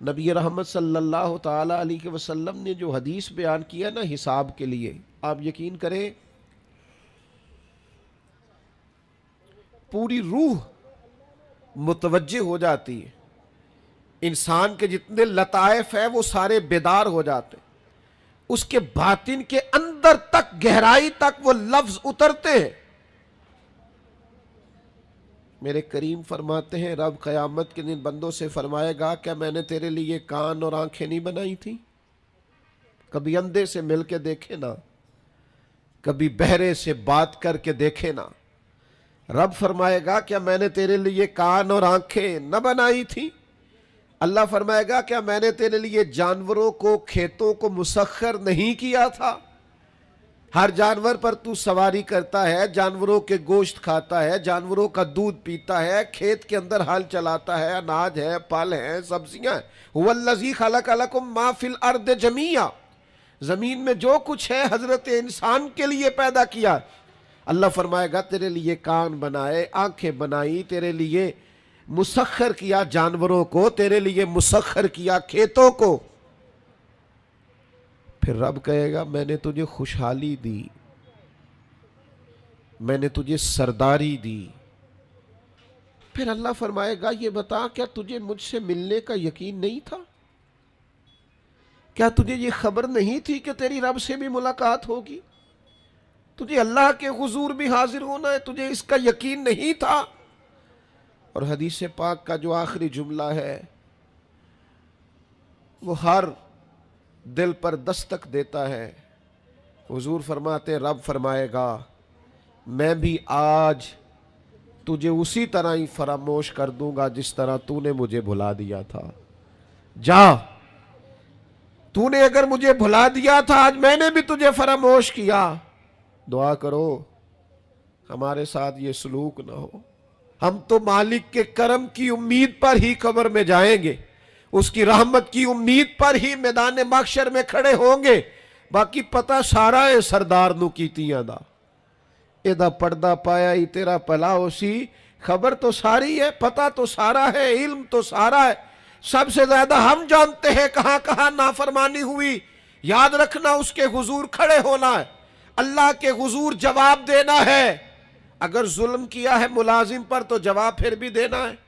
नबी रहमत सल्लल्लाहु ताला अलैहि वसल्लम ने जो हदीस बयान किया ना हिसाब के लिए, आप यकीन करें पूरी रूह मुतवज्जे हो जाती है। इंसान के जितने लताइफ है वो सारे बेदार हो जाते, उसके बातिन के अंदर तक गहराई तक वो लफ्ज उतरते हैं। मेरे करीम फरमाते हैं रब क़यामत के दिन बंदों से फरमाएगा क्या मैंने तेरे लिए कान और आंखें नहीं बनाई थी? कभी अंधे से मिल के देखे ना, कभी बहरे से बात करके देखे ना। रब फरमाएगा क्या मैंने तेरे लिए कान और आंखें न बनाई थी? अल्लाह फरमाएगा क्या मैंने तेरे लिए जानवरों को, खेतों को मुसख्खर नहीं किया था? हर जानवर पर तू सवारी करता है, जानवरों के गोश्त खाता है, जानवरों का दूध पीता है, खेत के अंदर हल चलाता है, अनाज है, फल है, सब्जियां हैं। हुवल्लज़ी खलक़ लकुम मा फिल अर्द जमीया, जमीन में जो कुछ है हजरत इंसान के लिए पैदा किया। अल्लाह फरमाएगा तेरे लिए कान बनाए, आंखें बनाई, तेरे लिए मुसख्खर किया जानवरों को, तेरे लिए मुसख्खर किया खेतों को। फिर रब कहेगा मैंने तुझे खुशहाली दी, मैंने तुझे सरदारी दी। फिर अल्लाह फरमाएगा ये बता क्या तुझे मुझसे मिलने का यकीन नहीं था? क्या तुझे ये खबर नहीं थी कि तेरी रब से भी मुलाकात होगी, तुझे अल्लाह के हुजूर भी हाजिर होना है? तुझे इसका यकीन नहीं था? और हदीस पाक का जो आखिरी जुमला है वो हर दिल पर दस्तक देता है। हुजूर फरमाते रब फरमाएगा मैं भी आज तुझे उसी तरह ही फरामोश कर दूंगा जिस तरह तूने मुझे भुला दिया था। जा, तूने अगर मुझे भुला दिया था आज मैंने भी तुझे फरामोश किया। दुआ करो हमारे साथ ये सलूक ना हो। हम तो मालिक के करम की उम्मीद पर ही कब्र में जाएंगे, उसकी रहमत की उम्मीद पर ही मैदान महशर में खड़े होंगे। बाकी पता सारा है सरदार नू कीतियां दा, एदा पर्दा पाया ही तेरा भला होसी। खबर तो सारी है, पता तो सारा है, इल्म तो सारा है। सबसे ज्यादा हम जानते हैं कहां कहां नाफरमानी हुई। याद रखना उसके हुजूर खड़े होना है, अल्लाह के हुजूर जवाब देना है। अगर जुल्म किया है मुलाजिम पर तो जवाब फिर भी देना है,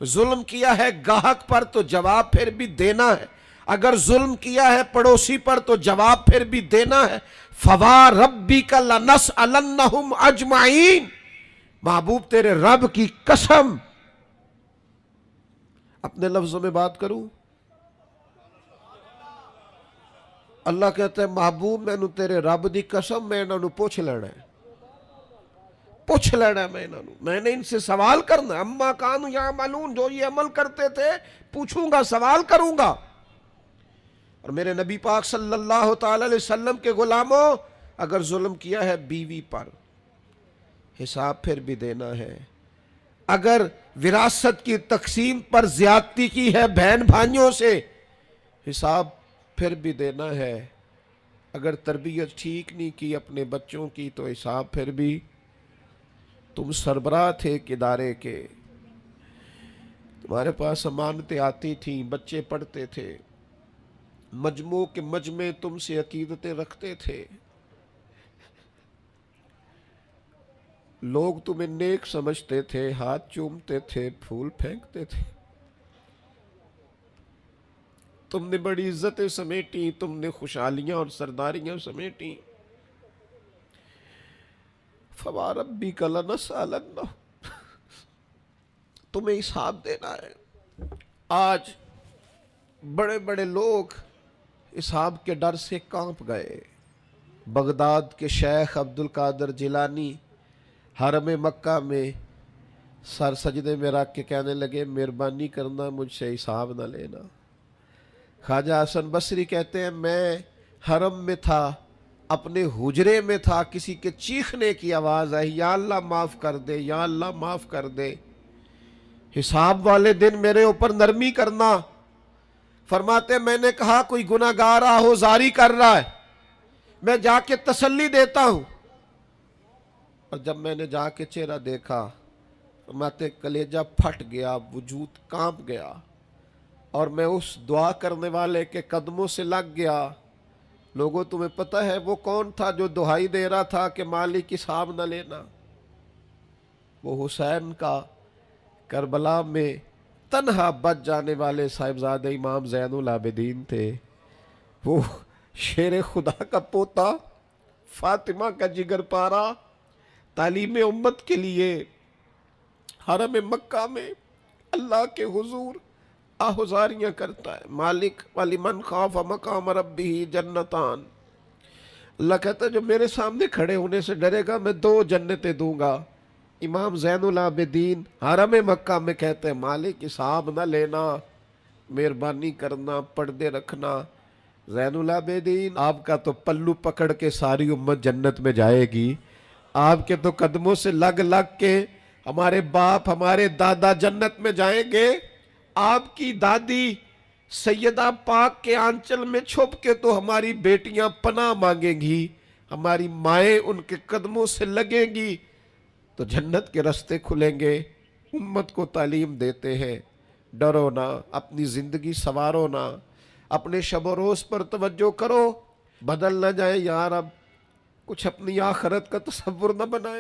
जुल्म किया है गाहक पर तो जवाब फिर भी देना है, अगर जुल्म किया है पड़ोसी पर तो जवाब फिर भी देना है। फवा रब्बिका लनसअलन्नहुम अजमाइन, महबूब तेरे रब की कसम, अपने लफ्जों में बात करूं, अल्लाह कहता है महबूब मैनू तेरे रब की कसम मैं इन्हों पूछ लेना है, पूछ लेना मैं इन्हों, मैंने इनसे सवाल करना। अम्मा कानू या मालून, जो ये अमल करते थे पूछूंगा, सवाल करूंगा। और मेरे नबी पाक सल्लल्लाहु ताला अलैहि वसल्लम के गुलामों, अगर जुल्म किया है बीवी पर हिसाब फिर भी देना है, अगर विरासत की तकसीम पर ज्यादती की है बहन भाइयों से हिसाब फिर भी देना है, अगर तरबियत ठीक नहीं की अपने बच्चों की तो हिसाब फिर भी। तुम सरबराह थे एक इदारे के, तुम्हारे पास अमानतें आती थी, बच्चे पढ़ते थे, मजमू के मजमे तुमसे अकीदतें रखते थे, लोग तुम्हें नेक समझते थे, हाथ चूमते थे, फूल फेंकते थे, तुमने बड़ी इज्जतें समेटी, तुमने खुशहालियां और सरदारियां समेटी। फवा रब्बिका लनसअलन्नहुम, तुम्हें हिसाब देना है। आज बड़े बड़े लोग हिसाब के डर से कांप गए। बगदाद के शेख अब्दुल कादिर जिलानी हरम मक्का में सर सजदे में रख के कहने लगे मेहरबानी करना मुझसे हिसाब ना लेना। ख्वाजा हसन बसरी कहते हैं मैं हरम में था, अपने हुजरे में था, किसी के चीखने की आवाज़ आई, या अल्लाह माफ़ कर दे, या अल्लाह माफ़ कर दे, हिसाब वाले दिन मेरे ऊपर नरमी करना। फरमाते मैंने कहा कोई गुनाहगार आहोजारी कर रहा है, मैं जाके तसल्ली देता हूं। और जब मैंने जाके चेहरा देखा फरमाते कलेजा फट गया, वजूद कांप गया। और मैं उस दुआ करने वाले के कदमों से लग गया। लोगों, तुम्हें पता है वो कौन था जो दुहाई दे रहा था कि मालिक हिसाब न लेना? वो हुसैन का करबला में तन्हा बच जाने वाले साहिबजादे इमाम ज़ैनुल आबिदीन थे। वो शेर खुदा का पोता, फातिमा का जिगर पारा, तालीम उम्मत के लिए हरम मक्का में अल्लाह के हुजूर आहुजारियां करता है। मालिक वाली मन खौफ मकाम रब्बी जन्नतान। अल्लाह कहता है जो मेरे सामने खड़े होने से डरेगा मैं 2 जन्नतें दूंगा। इमाम ज़ैनुल आबिदीन हरम मक्का में कहते हैं मालिक हिसाब ना लेना, मेहरबानी करना, पर्दे रखना। ज़ैनुल आबिदीन आपका तो पल्लू पकड़ के सारी उम्मत जन्नत में जाएगी। आपके तो कदमों से लग लग के हमारे बाप हमारे दादा जन्नत में जाएंगे। आपकी दादी सैयदा पाक के आंचल में छुप के तो हमारी बेटियां पनाह मांगेंगी, हमारी माएँ उनके कदमों से लगेंगी तो जन्नत के रास्ते खुलेंगे। उम्मत को तालीम देते हैं, डरो ना, अपनी ज़िंदगी संवारो ना, अपने शब रोज़ पर तवज्जो करो, बदल ना जाए यार। अब कुछ अपनी आखिरत का तसव्वुर न बनाए।